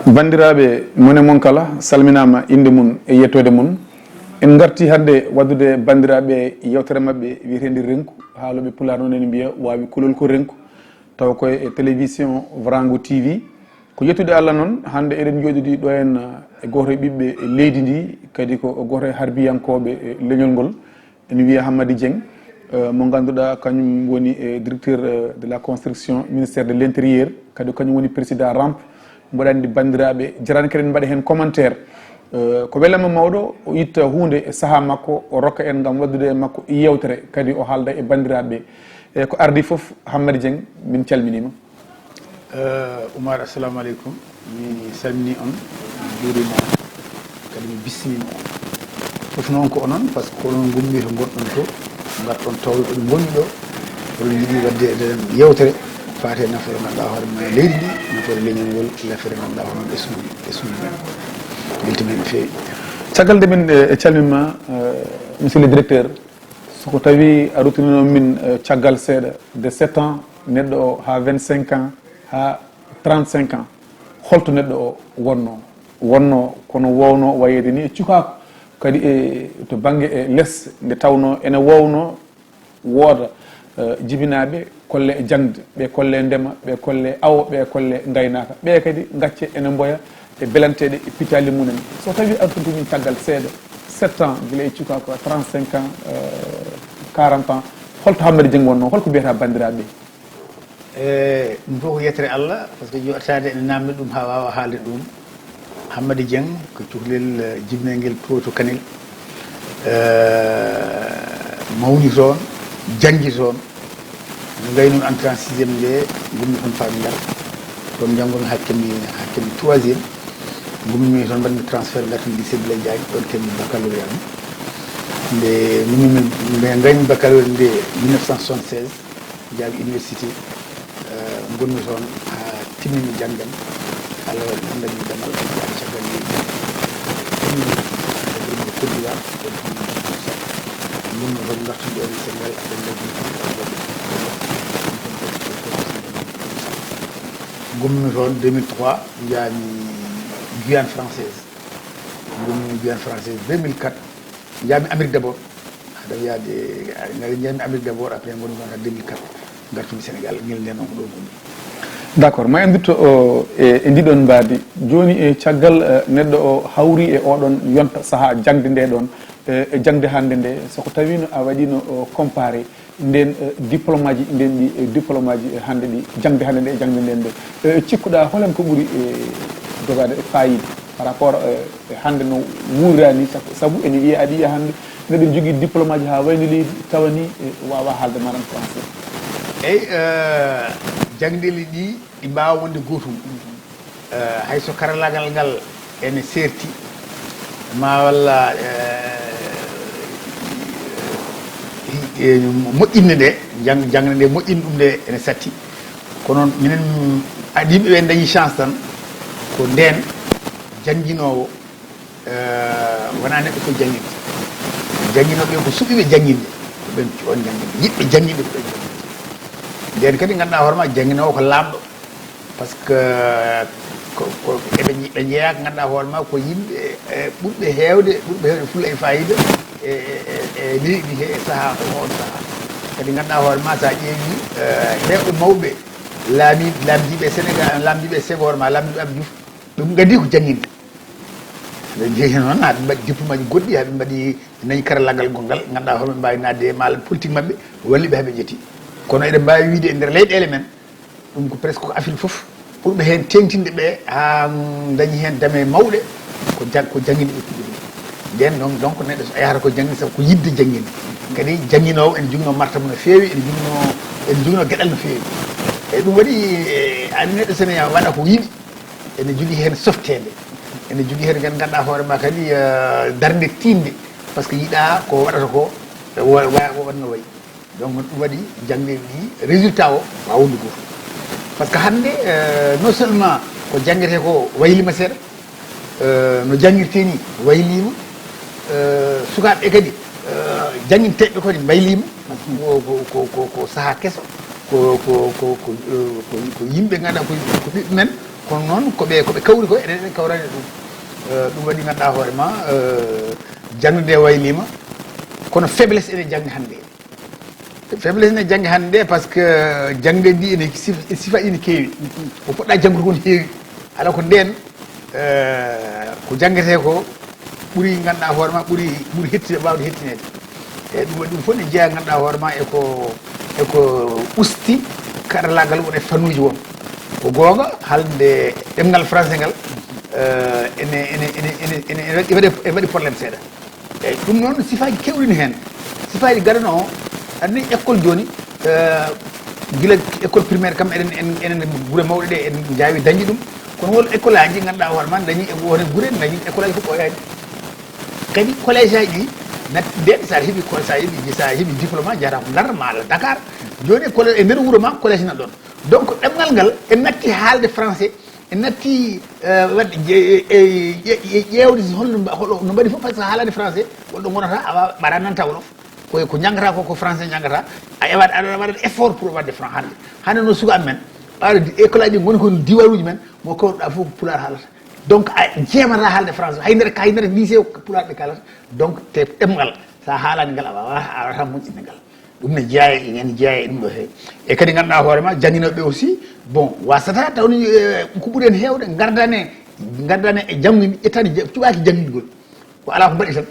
bandiraɓe mone mon kala salminama inde mun e yettode mun en garti hande waddude bandiraɓe yewtere mabɓe wiyetede renku haaloɓe pulaar noon en mbiya wawi kulol ko renku taw koye e télévision Vrango TV ko yettude Allah noon hande eɗen joɗiɗi ɗo en e goto e ɓiɓɓe leydi ndi kadi ko goto e harbiyankoɓe leñol ngol en wiya Hammady Dieng mo ganduɗa kañum woni directeur de la construction ministère de l' intérieur kadi kañum woni président rampe mboɗa andi bandiraɓe jarani kadi mbaɗa hen commentaire ko welama mawɗo o itta hunde e saaha makko o rokka en gam waddude e makko yewtere kadi o haalda e bandiraɓe e ko ardi foof Hammady Dieng min calminima. Oumar assalamu aleykum mi salmini on juurima kadi mi bismima on foof noon ko onon par ce que onon gummi to gonɗon to garɗon tawde ɗo gonni ɗo oɗon jiiɗi wadde eɗen yewtere faate nafoore ganduɗa hoore ma leydi ndi nafoore leñol ngol lafere ganduɗa hono ɓesmudi men weltami no feewi. caggal nde min e calmima monsieur le directeur soko tawi a ruttinino min caggal seeɗa de 7 ans neɗɗo o ha 25 ans ha 35 ans holto neɗɗo o wonno kono wowno wayede ni e cukako kadi e to banggue e less nde tawno ene wowno wooda jibinaɓe kolle e jangde ɓe kolle e ndema ɓe kolle awo ɓe kolle gaynaka ɓe kadi gacce ene mboya e belanteɗe e pitali mumen so tawi artudemin caggal seeɗa 7 ans guila e cukako 35 ans 40 ans holto Hammady Dieng wonno holko mbiyata bandiraɓe? ɗum fof ko yettere Allah par ce que joɗatade ene namdi ɗum ha wawa haalde ɗum. Hammady Dieng ko cuhlel jibinel ngel to Kanel mawni toon janggi toon no gayno entré en 6e nde gummi toon faami ngal toon janggomi hakkemi 3e gummimi toon mbaɗmi transfert gartami lycée Blaise Diagne ɗon kemi baccalauréat nde mbe gaymi baccalauréat nde 1976 jaaɓi université gonmi toon ha timmimi janggam Allah waɗi ɗum dañmi damal jaaɓi caggal leydi Côte d'Ivoire gonmi toon gartude ɗo Sénégal aɗen dañi gommi toon 2003 jaami Guyane française gommi Guyane française 2004 jaami Amérique d' abord haɗa wiyade jaami Amérique d' abord après gonmi toon ha 2004 gartumi Sénégal ngel nden on ko ɗo gommi. d' accord ma en dutto e ndiɗon mbaadi joni e caggal neɗɗo o hawri e oɗon yonta saaha jangde nde ɗon e jangde hande nde soko tawino a waɗino comparé nden diplôme aji nden ɗi diplôme aji hande ɗi jangde hande nde e jangde nden nde cikkuɗa holen ko ɓuuri jogade fayida par rapport e hande no wuurani saabu ene wiiya aɗa yiya hande neɗɗo jogui diplôme aji ha wayno leydi tawani wawa haalde maɗam français. eyyi jangdeli ɗi mbawa wonde gotum hayso karallagal ngal ene serti ma walla moƴƴinne nde jangde nde moƴƴinne ɗum nde ene satti kono minen aɗa yimɓeɓe dañi chance tan ko nden jangguinowo wona neɗɗo ko jangguinoɓe ko suɓiɓe jangguinde ko ɓen on jangguinde yiɓɓe jangguinde ko ɓen jangguinde nden kadi ganduɗa hoorema jangguinowo ko lamɗo par ce que eɓe jeeya ko ganduɗa hoorema ko yimɓe ɓurɓe hewde fulla e fayida e leydi he e saaha on saaha kadi ganduɗa hoorema sa ƴeewi hewɓe mawɓe laamdiɓe Sénégal laamdiɓe Senghor ma laamdiɓe Abdou Diouf ɓe gandi ko jangguinde ɓe jeehi noon haɓe mbaɗi diplôme aji goɗɗi haɓe mbaɗi nañi karallagal gongal ganduɗa hoorema mbawi nadde e maala politique mabɓe walliɓe haɓe jeeti kono eɗen mbawi wiide e nder leyɗele men ɗum ko presque ko Afrique foof ɓurɓe hen tengtinde ɓe ha dañi hen dame mawɗe ko jangguinde ɓe puɗɗi nden donc neɗɗo so yahata ko jangguinde saabu ko yidde jangguinde kadi jangguinowo ene jogino martaba no fewi ene jogino gueɗal no fewi eyyi ɗum waɗi ani neɗɗo sene waɗa ko yiɗi ene jogui hen softede ene jogui hen gan ganduɗa hoorema kadi darde tinde par ce que yiiɗa ko waɗata ko wanno wayi donc ɗum waɗi jangde ɗi résultat o wawa wonde goto par ce que hande non seulement ko jangguete ko waylima seeɗa no jangguirte ni waylima sukaɓeɓe kadi jangguinteɓe kadi baylima ko saaha kesso ko yimɓe ganduɗa ko ɓiɓɓe men kono noon koɓe kawri ko eɗen kawrani ɗum waɗi ganduɗa hoore ma jangde waylima kono faiblesse ene jangde hannde faiblesse ne jangde hannde par ce que jangde ndi ene sifa ine keewi ko poɗɗa janggude kon heewi ala ko nden ko jangete ko ɓuuri ganduɗa hoore ma ɓuuri hettide wawde hettinede eyyi ɗum waɗi ɗum fof ne jeeya ganduɗa hoore ma eko usti karallagal wone fannuji won ko gonga haalde ɗemgal français ngal ene waɗi probléme seeɗa eyyi ɗum noon sifaji kewɗini hen sifaji gadano o anni école joni guila école primaire kam enen guure mawɗe ɗe en jawi dañi ɗum kono won école aji ganduɗa hoore ma dañi wonen guure dañi école aji fof ɓoyaji kadi collège aji ɗi nden sa heeɓi diplôme a jata ko Ndar ma ala Dakar joni collège e nder wuuro ma collège nan ɗon donc ɗemgal ngal en natti haalde français en natti wadde ƴewde holno mbaɗi fof par ce que haalade français wonɗo gonata awa ɓaɗa nanta wolof ko janggata ko français janggata a aɗa waɗat effort pour wadde hande no suka men ɓaade école aji goni kon diwaruji men mo kawruɗa fof ko pular haalata donc a jeemata haalde français haydara lycée pular ɗe kalata donc te ɗemgal sa haalani ngal a wawata moƴƴinde ngal ɗum ne jeeya ene jeeya e ɗum ɗo heewi e kadi ganduɗa hoore ma jangguinoɓe aussi bon wasata tawni ko ɓuuri en hewde gardane e jangguinde ƴettade cuɓaki jangguingol ko ala ko mbaɗi tan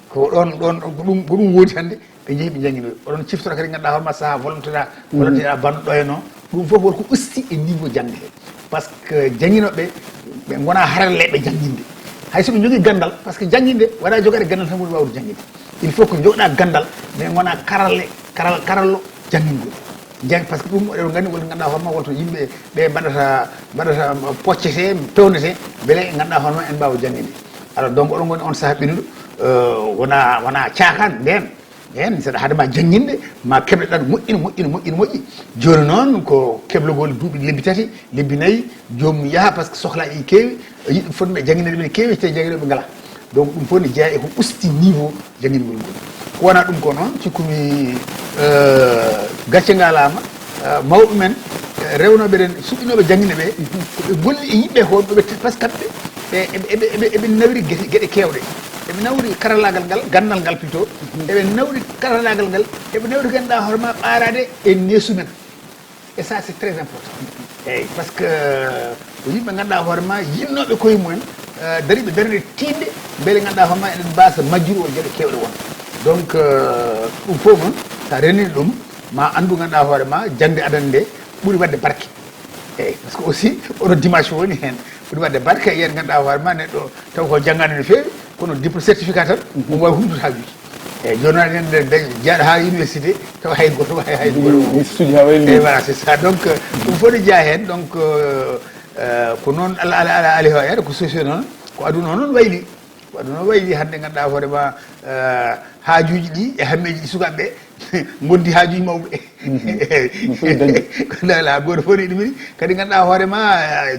ko ɗum woodi hande ɓe jeehi ɓe jangguinoɓe oɗon ciftora kadi ganduɗa hoore ma saaha volontéra banduɗo e noon ɗum foof wonko usti e niveau jangde he par ce que jangguinoɓe ɓe gona haralleɓe jangginde hay soɓe jogui gandal par ce que jangginde waɗa jogade gandal tan woni wawde jangginde il faut que jogoɗa gandal mais gona karallo janggingol par ce que ɗum oɗon gandi woni ganduɗa hoorema wonto yimɓe ɓe mbaɗata poccete pewnete beele ganduɗa hoorema en mbawa jangginde alors donc oɗon goni on saaha ɓennuɗo wona cakan nden saɗa haadema jangginde ma keɓleɗan moƴƴi joni noon ko keblogol duuɓi lebbi tati lebbi nayyi jomum yaaha par ce que sohlaji keewi yiɗɓe fonɓe jangginde ɗumen keewi te jangginoɓe ngala donc ɗum fof ne jeeya eko usti niveau janggingol ngol ko wona ɗum ko noon cikkumi gacce ngalama mawɓe men rewnoɓe ɗen suɓɓinoɓe jangginde ɓe koɓe golli e yimɓe ko ɓe par ce que kamɓe eɓe nawri gueɗe kewɗe eɓe nawri karallagal ngal gandal ngal plutôt eɓe nawri karallagal ngal eɓe nawri ganduɗa hoorema ɓarade e neesu men et ça c'est très important eyyi par ce que ko yimɓe ganduɗa hoorema yinnoɓe koye mumen dariɓe darde tinde beele ganduɗa hoorema eɗen mbasa majjuru o gueɗe kewɗe won donc ɗum fof noon sa renini ɗum ma andu ganduɗa hoorema jangde adana nde ɓuuri wadde barke eyyi par ce que aussi oɗo dimension woni hen ɓuuri wadde barke yen ganduɗa hoorema neɗɗo taw ko janggade no fewi kono diplôme certificat tan omo wawi humtude hajuji eyyi joni noon en jaaɗo ha université taw hay goto eyyi voilà c'est ça donc ɗum fof ne jeeya hen donc ko noon Allah ali hoyade ko société noon ko aduna o noon wayli ko aduna o wayli hande ganduɗa hoorema haajuji ɗi e hammeji ɗi sukaɓeɓe gondi haajuji mawɓe eyyi goto fof ni ɗumini kadi ganduɗa hoorema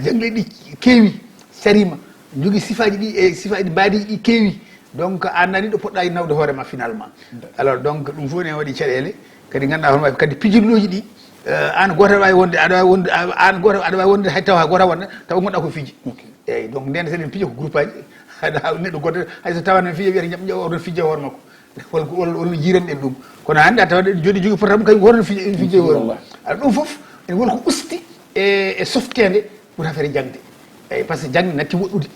jangle ɗi keewi sarima jogui sifaji ɗi e sifaji mbaadiji ɗi keewi donc an nani ɗo poɗɗa nawde hoorema finalement alors donc ɗum fof ne waɗi caɗele kadi ganduɗa hoorema kadi pijirloji ɗi an goto aɗa wawi wonde an goto aɗa wawi wonde hay taw ha goto wonde taw gonɗa ko fiiji eyyi donc nden seɗen piija ko groupe aji aɗa neɗɗo goto hayso tawana fiija wiyata jaam ƴeew oɗon fijja hoore makko wol jiiranɗen ɗum kono hande a tawa joni jogui portable kañum goto fijja hoore makko aɗa ɗum foof ene woni ko usti e softede ɓuuri affaire jangde eyyi par ce que jangde natti woɗɗude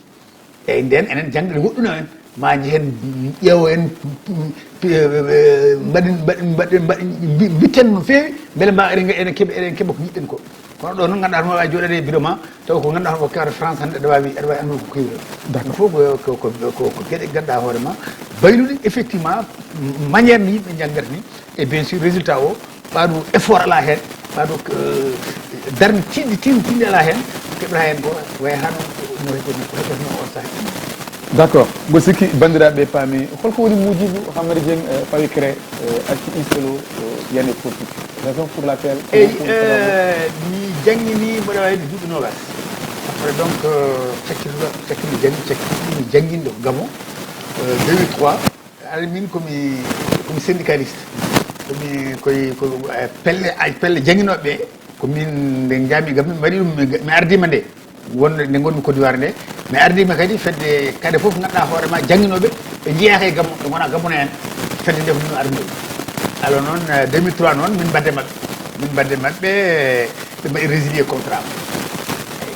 eyyi nden enen jangde ne woɗɗuna en ma jehen ƴeewo en mbaɗen bitten no fewi beele mbawa eɗen keeɓa ko yiɗɗen ko kono ɗo noon ganduɗa hoorema wawi joɗade e bureau ma taw ko ganduɗa hoorema ko kewata France hande aɗa wawi andude ko kewi ɗum fof ko gueɗe ganduɗa hoorema baylude effectivement maniére no yimɓe janggata ni et bien sûr résultat o ɓaɗo effort ala hen ɓaɗo darde tinde ala hen keɓata hen ko way hano no heɓatno on saaha d' accord mbo sikki bandiraɓe paami holko woni mujibu Hamady Dieng fawi cré acci instalo yande politique raison pour laquelle eyyi mi janggini mboɗo wayde duuɓi nogas après donc cakkimi jangginde ko Gabon 2003 aɗa min komi syndicaliste pelle jangginoɓe ɓe ko min nde jaami Gabon mi waɗi ɗum mi ardima nde wonde nde gonmi Côte d'Ivoire nde mi ardima kadi fedde kadi fof ganduɗa hoorema jangguinoɓe ɓe jeeyaka e gammu ɓe gona gammuna hen fedde nde ko min ardiɓe alors noon 2003 noon min badde mabɓe ɓe mbaɗi résilier contrat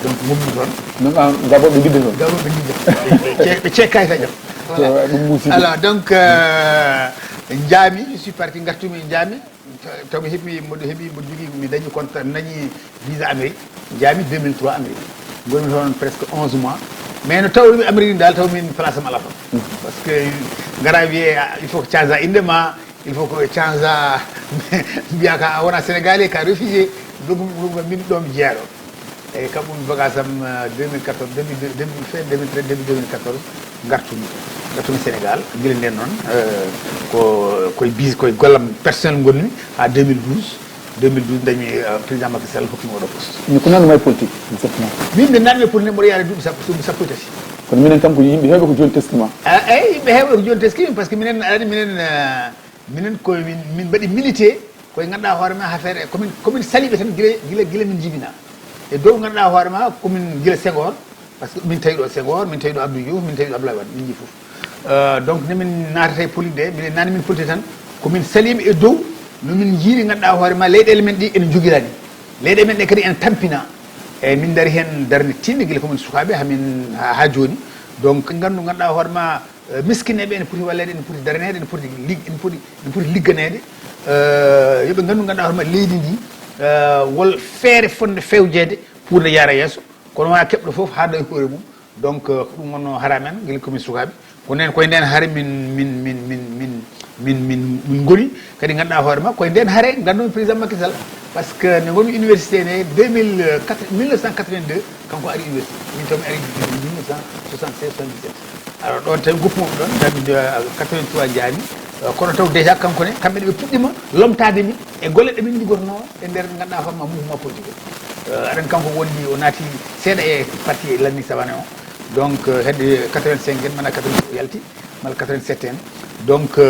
donc gummi toon donc gaboɓe gidde toon ɓe cekkay kajam alors donc jaami je suis parti gartumi jaami taw mi heeɓi mboɗo jogui mi dañi contrat mi dañi visa Amérique jaami 2003 Amérique gonmi toon presque 11 mois mais no tawmi Amérique dal taw min place am ala toon parce que gara wiye il faut que change inde ma il faut que change mbiya ka a wona sénégalais ka réfugié ɗum min ɗo mi jeeyaɗo eyyi kam ɗum bagage am 2014 fin 2013 début 2014 gartumi Sénégal guila nden noon koye gollam personnel gonmi ha 2012 dañmi président Macky Sall hokkimi oɗo poste mais ko nanuma e politique exactement min nde nanmi e politique mboɗo yaade duuɓi sappo e tati kono minen kam ko yimɓe heewɓe ko joni teskima eyyi yimɓe heewɓe ko joni teskimi par ce que minen aɗani minen koye min mbaɗi milité koye ganduɗa hoore ma affaire komin saliɓe tan gila min jibina e dow ganduɗa hoore ma komin gila Senghor par ce que min tawi ɗo Senghor min tawi ɗo Abdou Diouf min tawi ɗo Abdoulaye Wade min jii foof donc nemin natata e politique de minen nani min politique tan komin salima e dow nomin jiiri ganduɗa hoore ma leyɗele men ɗi ene jogirani leyɗele men ɗe kadi ene tampina eyyi min daari hen darde tinni guila komin sukaɓe ha joni donc gandu ganduɗa hoore ma miskineɓe ene poti wallede ene poti daranede ene poti ligganede yooɓe gandu ganduɗa hoore ma leydi ndi wol feere fonde fewjede pour nde yaara yesso kono wona keɓɗo foof haada e hoore mum donc ko ɗum wonno hara men guila komin sukaɓe kono koye nden haare min goni kadi ganduɗa hoore ma koye nden haare gandumi président Macky Sall par ce que nde gonmi université ne 1982 kanko ari université min taw mi ari 1976 77 alors ɗon tawi goppumam ɗon dami 83 jaami kono taw déjà kankone kamɓe ɓe puɗɗima lomtade min e golle ɗe min liggotono e nder ganduɗa hoorema mouvement politique aɗen kanko wondi o naati seeɗa e parti Landing Savané o donc hedde 85 en mana 88 yalti mala 87 en donc ko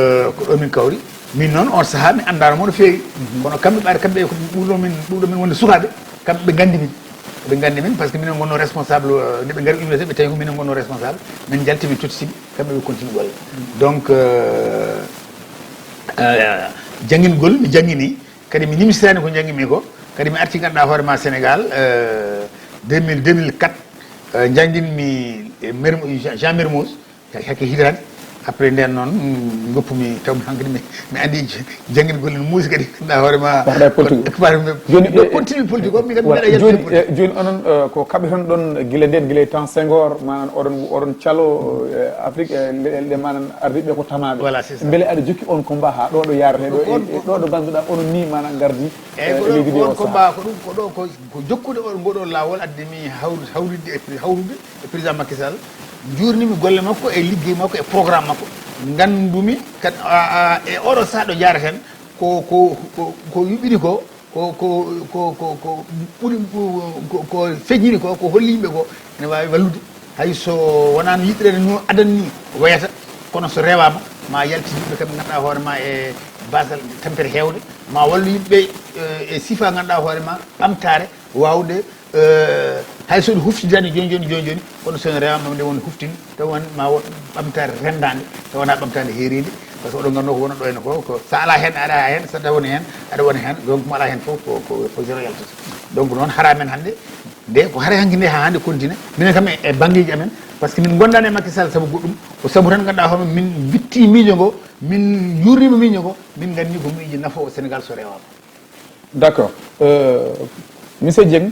ɗo min kawri min noon on saaha mi andano no feewi kono kamɓe ɓaade kamɓe ɓurɗo min wonde sukaɓe kamɓe ɓe gandi min par ce que minen gonno responsable nde ɓe gari université ɓe tawi ko minen gonno responsable min jalti min tottitiɓe kamɓe ɓe continue golle donc jangguingol mi jangguini kadi mi nimisitani ko jangguimi ko kadi mi arti ganduɗa hoorema Sénégal 2004 jangguinmi Jean Mermoz hakke hitande après nden noon goppumi tawmi hankkadi mi andi jangguingol no muusi kadi ganduɗa hoorema continue politique o mi kadi mbiɗa yaltide joni onon ko kaɓeton ɗon guila temps Senghor manan oɗon calo Afrique leɗɗe manan ardiɓe ko tamaɓe voilà c'est ça beele aɗa jokki on combat ha ɗo yarate ɗo ɗo ganduɗa onon ni manan gardi eyyi ko on combat ko ɗum ko ɗo ko jokkude on ngoɗo lawol addimi hawrude e président Macky Sall jurnimi golle makko e liggey makko e programme makko gandumi kadi e oɗo saaha ɗo jaraten ko yuɓɓini ko ɓuuri ko feññini ko holli yimɓe ko ene wawi wallude hayso wonano yiɗirede no adanni wayata kono so rewama ma yalti yimɓe kamɓe ganduɗa hoore ma e basal tampere hewde ma wallu yimɓe e siifa ganduɗa hoore ma ɓamtare wawde hay so ɗum huftidani joni kono sono rewama nde won huftini taw won ma ɓamtare rendade taw wona ɓamtade heeride par ce que oɗon ganduno ko wona ɗo henne ko sa ala hen aɗa hen saɗa woni hen aɗa wona hen donc mo ala hen foof ko zéro yaltata donc noon hara men hannde nde ko haara hanki nde ha hannde continue minen kam e banggueji amen par ce que min gondani e Macky Sall saabu goɗɗum ko saabu tan ganduɗa hoorema min witti miijo ngo min jurrima miijo ngo min gandi ko miijo nafo Sénégal so rewama d' accord monsieur Dieng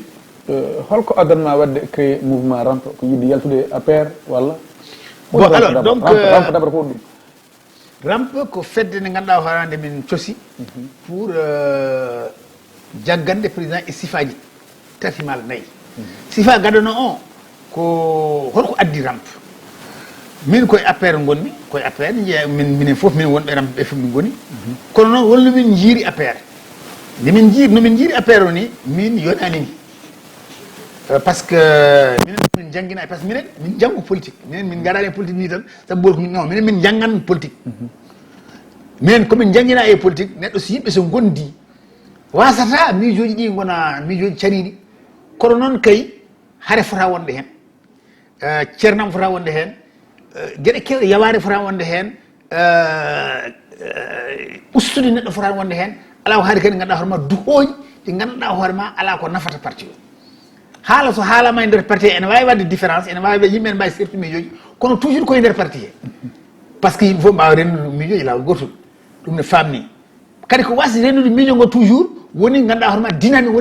holko addanma wadde créé mouvement rampe ko yidde yaltude APR walla bon alors donc rampe d'abord ko ɗum rampe ko fedde nde ganduɗa hoorande min coosi pour jaggande président e sifaji tati mala nayyi sifa gadano o ko holko addi rampe min koye APR gonmi koye APR minen foof min wonɓe rampe ɓe fof min goni kono noon holno min jiiri APR nomin jiiri APR o ni min yonanimi par ce que min jangguina par ce que minen min janggo politique minen min garani politique ni tan saabu ɓol ko non minen min janggan politique minen komin jangguina e politique neɗɗo so yimɓe so gondi wasata miijoji ɗi gona miijoji cariɗi kono noon kay hare fota wonde hen ceernam fota wonde hen gueɗe kewɗe yaware fota wonde hen ustude neɗɗo fota wonde hen ala ko haari kadi ganduɗa hoorema duhoji ɗi ganduɗa hoorema ala ko nafata parti o haala so haalama e nder parti ene wawi wadde différence ene wawi yimɓe ne mbawi sertu miijoji kono toujours koye nder parti he par ce que yimɓe fof mbawa rendude miijoji lawol gotol ɗum ne famni kadi ko wasi rendude miijo ngo toujours woni ganduɗa hoorema dynamique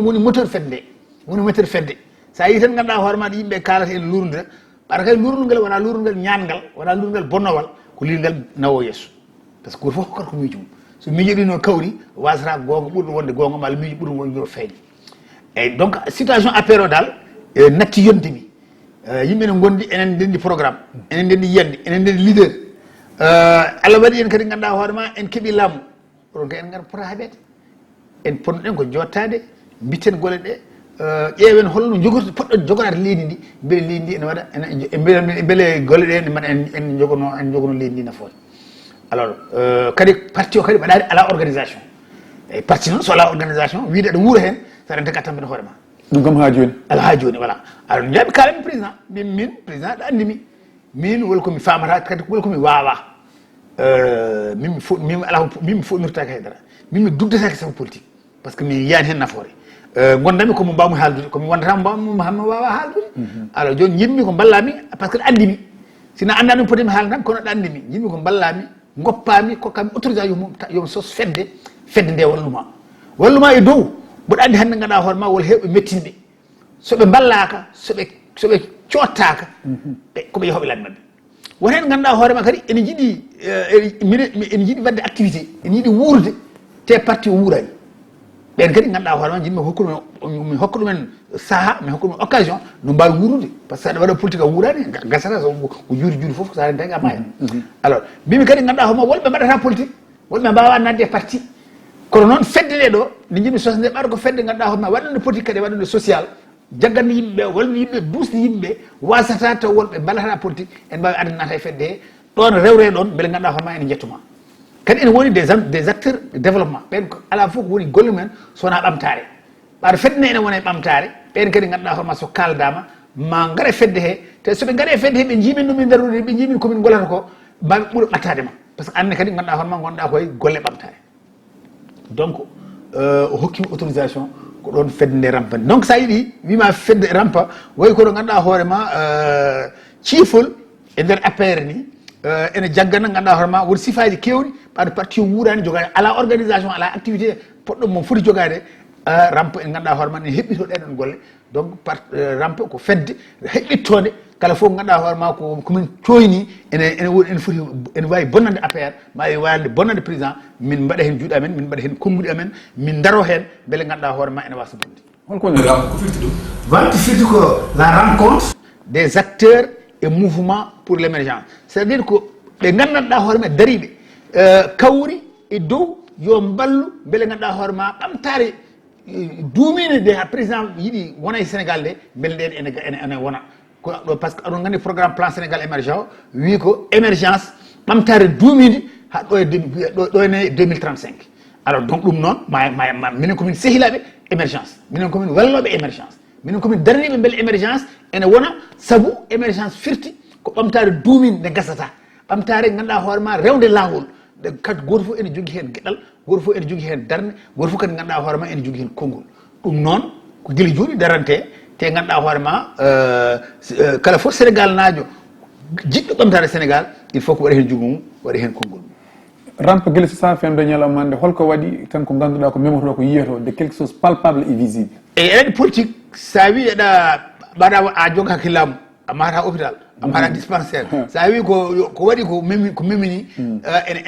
woni moteur fedde nde woni moteur fedde sa yi tan ganduɗa hoorema ɗo yimɓe kalata ene lurnodira ɓaɗa kadi lurndugal wona lurndugal ñangal wona lurndugal bonnowal ko lirgal nawo yesso par ce que goto fof hokkata ko miijo mum so miijo ɗi noon kawri wasata gonga ɓurɗo wonde gonga malla miijo ɓurɗo wonde juro feeñi eyyi donc situation affaire o dal natti yondemi yimɓe ne gondi enen ndendi programme enen ndendi yiyande enen ndendi leader Allah waɗi en kadi ganduɗa hoorema en keeɓi laamu oɗon kadi en gara pota haɓede en ponnoɗen ko jottade bitten gole ɗe ƴeewen holno jogorto poɗɗo jogorade leydi ndi beele leydi ndi ene waɗa beele golle ɗe ne mbaɗa en jogono leydi ndi nafoore alors kadi parti o kadi waɗani ala organisation eyyi parti noon so ala organisation wiide aɗa wuura hen sa renta gattambene hoorema ɗum kam ha joni ala ha joni voilà alors jaaɓi kalami président min président ɗo andimi min woni komi famata kadi woni komi wawa min mi foɗmirtaki haydara min mi dugdataki sabu politique par ce que mi yiyani hen nafoore gondami komo mbawmi haaldude komi wondata mbawmi wawa haaldude alors joni yimmi ko ballami par ce que ɗo andimi sino andani mi potimi haalde tan kono ɗo andimi yimmi ko ballami goppami kokkami autorisation yomi sos fedde nde walluma e dow mboɗo andi hannde ganduɗa hoorema wol hewɓe mettinɓe soɓe ballaka soɓe cottaka koɓe yehoɓe laabi mabɓe won hen ganduɗa hoorema kadi ene jiiɗi wadde activité ene yiiɗi wuurde te parti o wuurani ɓen kadi ganduɗa hoorema jiɗmi mi hokka ɗumen saaha mi hokka ɗumen occasion no mbawi wuurude par ce que aɗa waɗa politique a wuurani gasata ko juuri foof so aren tagi a maya alors mbimi kadi ganduɗa hoorema wolɓe mbaɗata politique wolɓe mbawa nadde e parti kono noon fedde ɗe ɗo nde jiɗmi sosde ɓaɗa ko fedde ganduɗa hoorema waɗande politique kadi waɗande social jaggande yimɓeɓe walla yimɓe busde yimɓeɓe wasata taw wolɓe ballatata politique en mbawi addanata e fedde he ɗon rewre ɗon beele ganduɗa hoorema ene jettuma kadi ene woni des acteurs de développement ɓen ala fof ko woni golle mumen sowona ɓamtare ɓaɗa fedde ne ene wona e ɓamtare ɓen kadi ganduɗa hoorema so kaldama ma gaare fedde he te soɓe gaari e fedde he ɓe jimin ɗum e nder ɓe jimin komin golata ko mbaɓe ɓuura ɓattade ma par ce que anne kadi ganduɗa hoorema gonɗa koye golle ɓamtare donc o hokkimi autorisation ko ɗon fedde nde rampani donc sa yiiɗi wima fedde rampa way koɗo ganduɗa hoorema ciifol e nder APR ni ene jaggana ganduɗa hoorema woni sifaji kewɗi ɓaɗo parti o wuurani jogade ala organisation ala activité poɗɗo mo foti jogade rampa en ganduɗa hoorema ne heɓɓito ɗeɗon golle donc rampa ko fedde heɓɓittode kala fof ganduɗa hoorema komin coyni ene foti ene wawi bonnande APR mawi wawde bonnande président min mbaɗa hen juuɗe amen min mbaɗa hen konguɗi amen min daro hen beele ganduɗa hoorema ene wasa bonde holko woni ko firti ɗum wanti firti ko la rencontre des acteurs et mouvements pour l'émergence c'est à dire ko ɓe gandanɗa hoorema dariɓe kawri e dow yo ballu beele ganduɗa hoorema ɓamtare duumine de ha président yiiɗi wona e sénégal nde beele nden ene wona ko ɗo par ce que aɗon gandi programme plan sénégal émergent wi ko émergence ɓamtare duumide ha ɗo ene 2035 alors donc ɗum noon minen komin sehilaɓe émergence minen komin walloɓe émergence minen komin daraniɓe beele émergence ene wona saabu émergence firti ko ɓamtare duumide nde gasata ɓamtare ganduɗa hoorema rewde lawol kadi goto fof ene jogui hen gueɗal goto fof ene jogui hen darde goto fof kadi ganduɗa hoorema ene jogui hen konngol ɗum noon ko guila jooɗi darante te ganduɗa hoorema kala fof sénégal naajo jiɗɗo ɓamtare sénégal il faut ko waɗa hen jogum waɗa hen konngol mum rampa guila so sa femde ñalawma nde holko waɗi tan ko ganduɗa ko memotoɗo ko yiyato de quelque chose palpable et visible eyi eɗen politique sa wi eɗa mbaɗa a joga hakkillamu a mahata hôpital a mahata dispensaire sa wi ko waɗi ko memini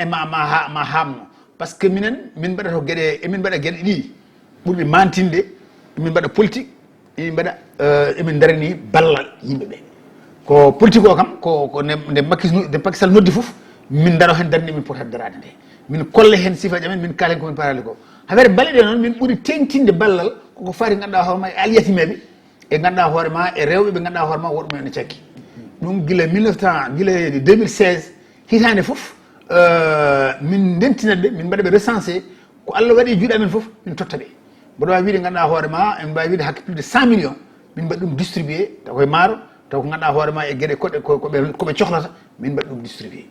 ma hamno par ce que min mbaɗato gueɗe emin mbaɗa gueɗe ɗiɗi ɓurɓe mantinde emin mbaɗa politique emin darani ballal yimɓeɓe ko politique o kam ko nde Macky Sall noddi foof min daro hen darde min poti darade nde min kolle hen sifaji amen min kaalen komin parali ko haɓere balɗe noon min ɓuuri tengtinde ballal koko fati ganduɗa hoorema e aliyatimeɓe e ganduɗa hoorema e rewɓe ɓe ganduɗa hoorema woɗɗumen ne cakki ɗum guila 2016 hitande foof min ndentinaɓe min mbaɗaɓe recensé ko Allah waɗi juuɗe amen foof min totta ɓe mboɗo wawi wiide ganduɗa hoorema en mbawi wiide hakke plus de 100 millions min mbaɗi ɗum distribué taw koye maaro taw ko ganduɗa hoore ma e gueɗe koɓe cohlata min mbaɗi ɗum distribué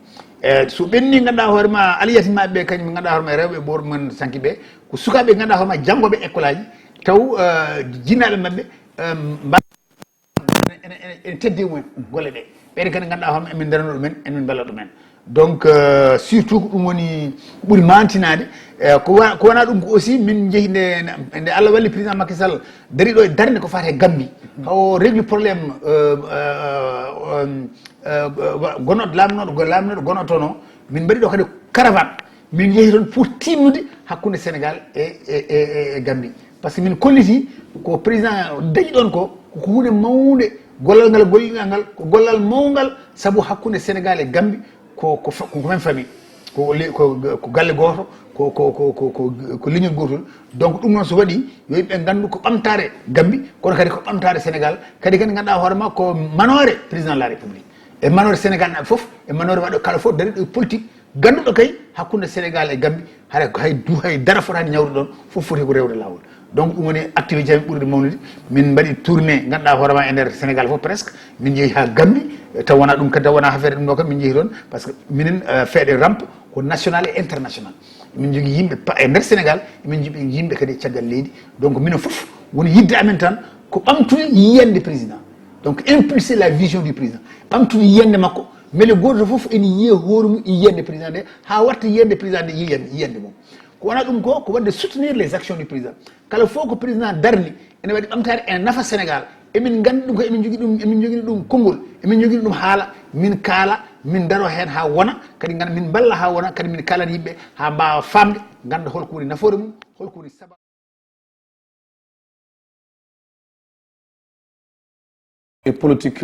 so ɓenni ganduɗa hoore ma aliyatima ɓe kañum ganduɗa hoore ma rewɓe ɓor men sanki ɓe ko sukaɓe ganduɗa hoore ma janggoɓe école aji taw jinnaɓe mabɓe ene teddi mumen golle ɗe ɓeyde kadi ganduɗa hoore ma emin darano ɗumen emin balla ɗumen donc surtout ko ɗum woni ɓuuri mantinade ko wona ɗum ko aussi min jeehi nde Allah walli président Macky Sall dari ɗo e darde ko fate Gambie hawo régli probléme gonoɗo lamnoɗo gonotono min mbaɗi ɗo kadi caravane min jeehi toon pour timnude hakkude Sénégal e Gambie par ce que min kolliti ko président dañi ɗon ko hunde mawde gollal ngal golliɗal ngal ko gollal mawgal saabu hakkude Sénégal e Gambie ko même famille ko galle goto ko leñol gotol donc ɗum noon so waɗi yo yimɓe gandu ko ɓamtare Gambie kono kadi ko ɓamtare Sénégal kadi ganduɗa hoore ma ko manore président de la république e manore Sénégal naɓe foof e manore waɗo kala foof dari ɗo politique ganduɗo kay hakkude Sénégal e Gambie hay dara fotani ñawde ɗon foof foti ko rewde lawol donc ɗum woni activité jami ɓurde mawnude min mbaɗi tourné ganduɗa hoorema e nder Sénégal fof presque min jeehi ha Gambie taw wona ɗum kadi taw wona affaire ɗum ɗo kam min jeehi toon par ce que minen feeɗe rampe ko national et international min jogui yimɓe e nder Sénégal min jogui yimɓe kadi e caggal leydi donc minen foof woni yidde amen tan ko ɓamtude yiyande président donc impulser la vision du président ɓamtude yiyande makko mais le goto foof ene yiya hoore mum yiyande président nde ha watta yiyande président nde yiyande mum ko wona ɗum ko wadde soutenir les actions du président kala fof ko président darni ene waɗi ɓamtare ene nafa Sénégal emin gandi ɗum ko emin jogui ɗum konngol emin jogui ɗum haala min kaala min daro hen ha wona kadi ganda min balla ha wona kadi min kalana yimɓe ha mbawa famde ganda holko woni nafoore mum holko woni sababu et politique